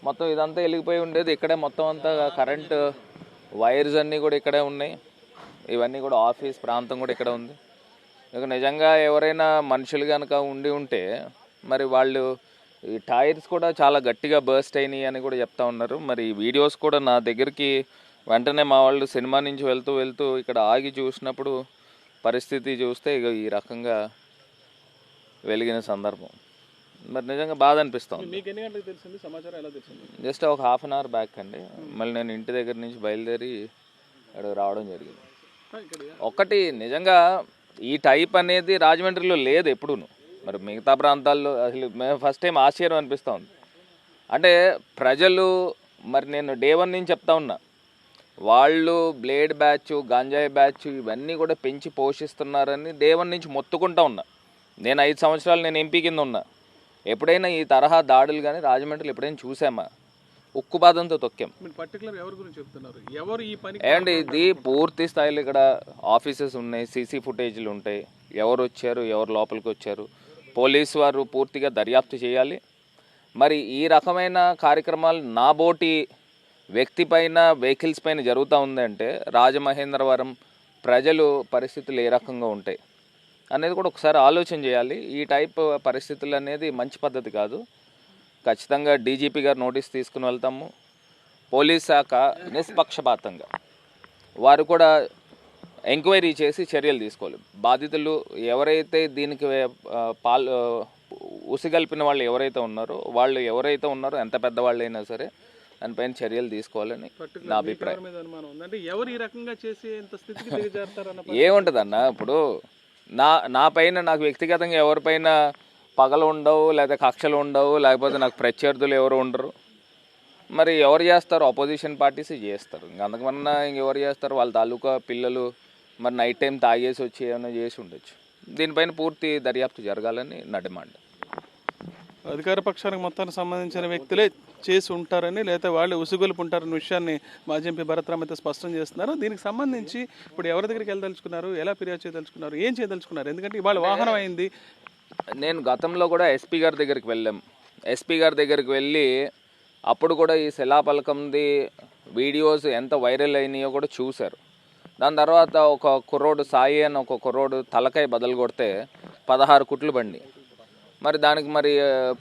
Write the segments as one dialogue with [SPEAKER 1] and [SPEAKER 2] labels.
[SPEAKER 1] మొత్తం ఇదంతా వెలిగిపోయి ఉండేది. ఇక్కడే మొత్తం అంతా కరెంటు వైర్స్ అన్నీ కూడా ఇక్కడే ఉన్నాయి. ఇవన్నీ కూడా ఆఫీస్ ప్రాంతం కూడా ఇక్కడ ఉంది. ఇక నిజంగా ఎవరైనా మనుషులు కనుక ఉండి ఉంటే మరి వాళ్ళు ఈ టైర్స్ కూడా చాలా గట్టిగా బర్స్ట్ అయినాయి అని కూడా చెప్తా ఉన్నారు. మరి ఈ వీడియోస్ కూడా నా దగ్గరికి వెంటనే మా వాళ్ళు సినిమా నుంచి వెళ్తూ వెళ్తూ ఇక్కడ ఆగి చూసినప్పుడు పరిస్థితి చూస్తే ఇక ఈ రకంగా వెలిగిన సందర్భం మరి నిజంగా బాధ అనిపిస్తుంది.
[SPEAKER 2] మీకు ఎన్ని గంటలకు తెలిసింది సమాచారం, ఎలా తెలిసింది?
[SPEAKER 1] జస్ట్ ఒక హాఫ్ అన్ అవర్ బ్యాక్ అండి. మళ్ళీ నేను ఇంటి దగ్గర నుంచి బయలుదేరి అక్కడికి రావడం జరిగింది. ఒకటి నిజంగా ఈ టైప్ అనేది రాజమండ్రిలో లేదు ఎప్పుడూను. మరి మిగతా ప్రాంతాల్లో అసలు మేము ఫస్ట్ టైం ఆశ్చర్యం అనిపిస్తూ ఉంది. అంటే ప్రజలు మరి నేను డే 1 నుంచి చెప్తా ఉన్నా, వాళ్ళు బ్లేడ్ బ్యాచ్, గంజాయి బ్యాచ్ ఇవన్నీ కూడా పెంచి పోషిస్తున్నారని డే 1 నుంచి మొత్తుకుంటా ఉన్నా. నేను 5 సంవత్సరాలు నేను ఎంపీ కింద ఉన్నా. ఎప్పుడైనా ఈ తరహా దాడులు కానీ రాజమండ్రిలో ఎప్పుడైనా చూసామా? ఉక్కుపాదంతో తొక్కాం. ఏమండి ఇది పూర్తి స్థాయిలో ఇక్కడ ఆఫీసెస్ ఉన్నాయి, సీసీ ఫుటేజ్లు ఉంటాయి, ఎవరు వచ్చారు, ఎవరు లోపలికి వచ్చారు, పోలీసు వారు పూర్తిగా దర్యాప్తు చేయాలి. మరి ఈ రకమైన కార్యక్రమాలు నాబోటి వ్యక్తి పైన, వెహికల్స్ పైన జరుగుతూ ఉందంటే రాజమహేంద్రవరం ప్రజలు పరిస్థితులు ఏ రకంగా ఉంటాయి అనేది కూడా ఒకసారి ఆలోచన చేయాలి. ఈ టైప్ పరిస్థితులు అనేది మంచి పద్ధతి కాదు. ఖచ్చితంగా డీజీపీ గారు నోటీస్ తీసుకుని వెళ్తాము. పోలీస్ శాఖ నిష్పక్షపాతంగా వారు కూడా ఎంక్వైరీ చేసి చర్యలు తీసుకోవాలి. బాధితులు ఎవరైతే దీనికి ఉసిగల్పిన వాళ్ళు ఎవరైతే ఉన్నారో ఎంత పెద్దవాళ్ళైనా సరే దానిపైన చర్యలు తీసుకోవాలని నా అభిప్రాయం. ఏముంటుందన్న, ఇప్పుడు నా పైన నాకు వ్యక్తిగతంగా ఎవరిపైన పగలు ఉండవు, లేదా కక్షలు ఉండవు, లేకపోతే నాకు ప్రత్యర్థులు ఎవరు ఉండరు. మరి ఎవరు చేస్తారు? అపోజిషన్ పార్టీస్ చేస్తారు. అంతకన్నా ఇంకెవరు చేస్తారు? వాళ్ళ తాలూకా పిల్లలు మరి నైట్ టైం తాగేసి వచ్చి ఏమైనా చేసి ఉండొచ్చు. దీనిపైన పూర్తి దర్యాప్తు జరగాలని నా డిమాండ్.
[SPEAKER 2] అధికార పక్షానికి మొత్తానికి సంబంధించిన వ్యక్తులే చేసి ఉంటారని, లేదా వాళ్ళు ఉసుగొలుపు ఉంటారనే విషయాన్ని మాజీ ఎంపీ భరత్రామ్ అయితే స్పష్టం చేస్తున్నారు. దీనికి సంబంధించి ఇప్పుడు ఎవరి దగ్గరికి వెళ్ళదలుచుకున్నారు, ఎలా ఫిర్యాదు చేయదలుచుకున్నారు, ఏం చేయదలుచుకున్నారు? ఎందుకంటే ఇవాళ వాహనం అయింది.
[SPEAKER 1] నేను గతంలో కూడా ఎస్పీ గారి దగ్గరికి వెళ్ళాం. ఎస్పీ గారి దగ్గరికి వెళ్ళి అప్పుడు కూడా ఈ శిలాపలకంది వీడియోస్ ఎంత వైరల్ అయినాయో కూడా చూశారు. దాని తర్వాత ఒక కుర్రోడు సాయి అని ఒక కుర్రోడు తలకాయ బదలు కొడితే 16 కుట్లు బండి. మరి దానికి మరి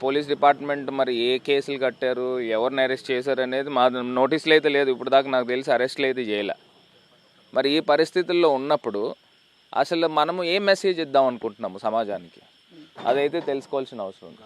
[SPEAKER 1] పోలీస్ డిపార్ట్మెంట్ మరి ఏ కేసులు కట్టారు, ఎవరిని అరెస్ట్ చేశారు అనేది మా నోటీసులు అయితే లేదు. ఇప్పుడు దాకా నాకు తెలిసి అరెస్టులు అయితే చేయలే. మరి ఈ పరిస్థితుల్లో ఉన్నప్పుడు అసలు మనము ఏం మెసేజ్ ఇద్దాం అనుకుంటున్నాము సమాజానికి, అదైతే తెలుసుకోవాల్సిన అవసరం ఉంది.